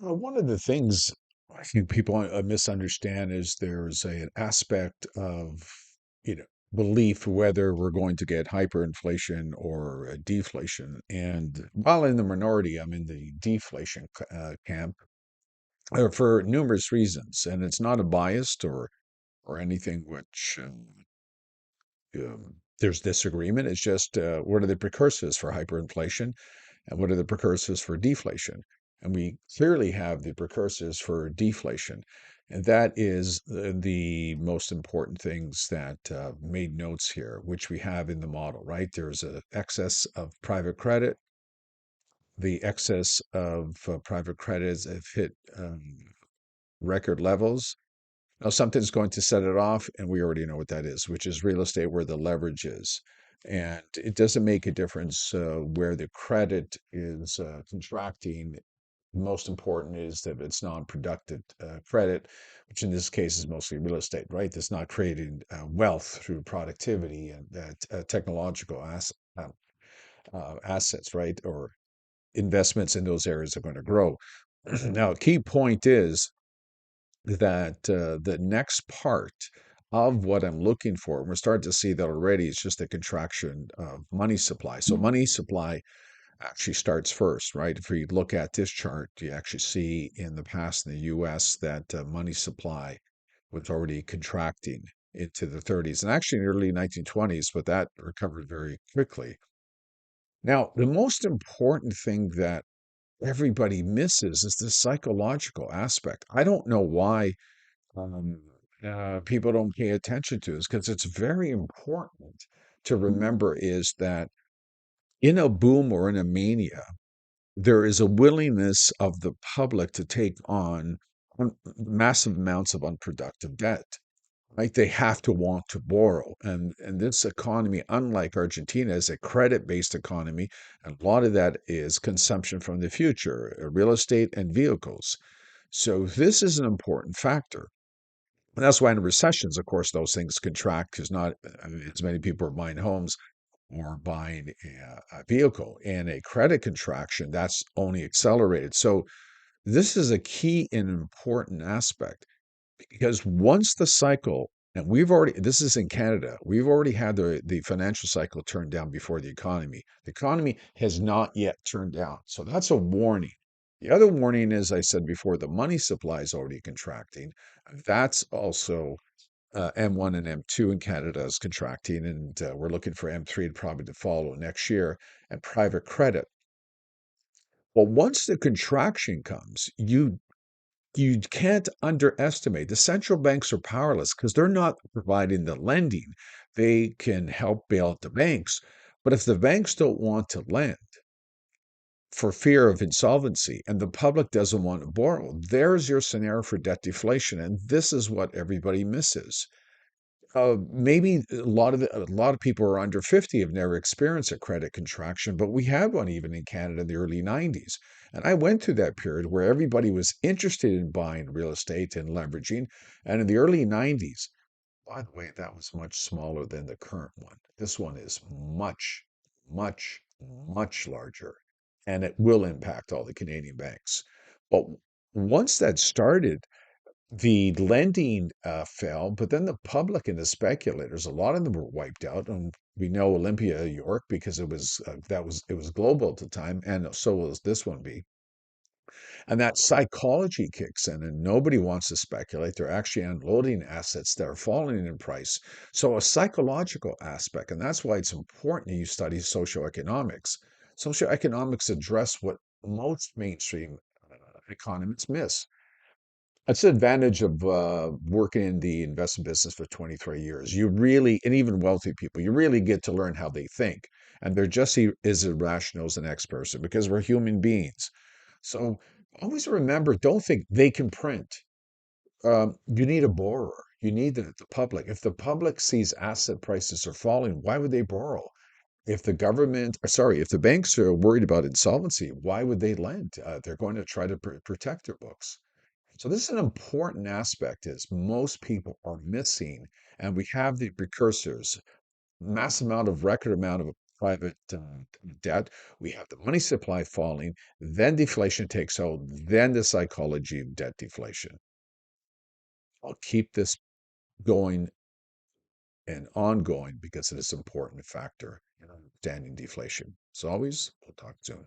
One of the things I think people misunderstand is there's an aspect of, you know, belief whether we're going to get hyperinflation or deflation. And while in the minority, I'm in the deflation camp for numerous reasons. And it's not a biased or anything which there's disagreement. It's just what are the precursors for hyperinflation and what are the precursors for deflation? And we clearly have the precursors for deflation. And that is the most important things that made notes here, which we have in the model, right? There's an excess of private credit. The excess of private credits have hit record levels. Now, something's going to set it off, and we already know what that is, which is real estate where the leverage is. And it doesn't make a difference where the credit is contracting. Most important is that it's non-productive credit, which in this case is mostly real estate, right? That's not creating wealth through productivity and technological assets, right? Or investments in those areas are going to grow. Now, a key point is that the next part of what I'm looking for, and we're starting to see that already, is just a contraction of money supply. So money supply actually starts first, right? If we look at this chart, you actually see in the past in the US that money supply was already contracting into the 30s and actually in the early 1920s, but that recovered very quickly. Now, the most important thing that everybody misses is the psychological aspect. I don't know why um, people don't pay attention to this because it's very important to remember is that in a boom or in a mania, there is a willingness of the public to take on massive amounts of unproductive debt. Right? They have to want to borrow. And this economy, unlike Argentina, is a credit-based economy. And a lot of that is consumption from the future, real estate and vehicles. So this is an important factor. And that's why in recessions, of course, those things contract because not as many people are buying homes or buying a vehicle. In a credit contraction, that's only accelerated. So this is a key and important aspect because once the cycle, and we've already, this is in Canada, we've already had the financial cycle turned down before the economy. The economy has not yet turned down. So that's a warning. The other warning is, I said before, the money supply is already contracting. That's also M1 and M2 in Canada is contracting, and we're looking for M3 to probably to follow next year, and private credit. Well, once the contraction comes, you can't underestimate. The central banks are powerless because they're not providing the lending. They can help bail out the banks. But if the banks don't want to lend for fear of insolvency and the public doesn't want to borrow, there's your scenario for debt deflation. And this is what everybody misses. Maybe a lot of people are under 50 have never experienced a credit contraction, but we had one even in Canada in the early 90s. And I went through that period where everybody was interested in buying real estate and leveraging. And in the early 90s, by the way, that was much smaller than the current one. This one is much, much, much larger, and it will impact all the Canadian banks. But once that started, the lending fell, but then the public and the speculators, a lot of them were wiped out. And we know Olympia, York, because it was global at the time, and so will this one be. And that psychology kicks in, and nobody wants to speculate. They're actually unloading assets that are falling in price. So a psychological aspect, and that's why it's important you study socioeconomics. Socioeconomics address what most mainstream economists miss. That's the advantage of working in the investment business for 23 years. You really, and even wealthy people, you really get to learn how they think. And they're just as irrational as the next person because we're human beings. So always remember, don't think they can print. You need a borrower. You need the public. If the public sees asset prices are falling, why would they borrow? If the government, sorry, if the banks are worried about insolvency, why would they lend? They're going to try to protect their books. So this is an important aspect is most people are missing, and we have the precursors, mass amount of record amount of private debt, we have the money supply falling, then deflation takes hold, then the psychology of debt deflation. I'll keep this going and ongoing because it is an important factor in understanding deflation. As always, we'll talk soon.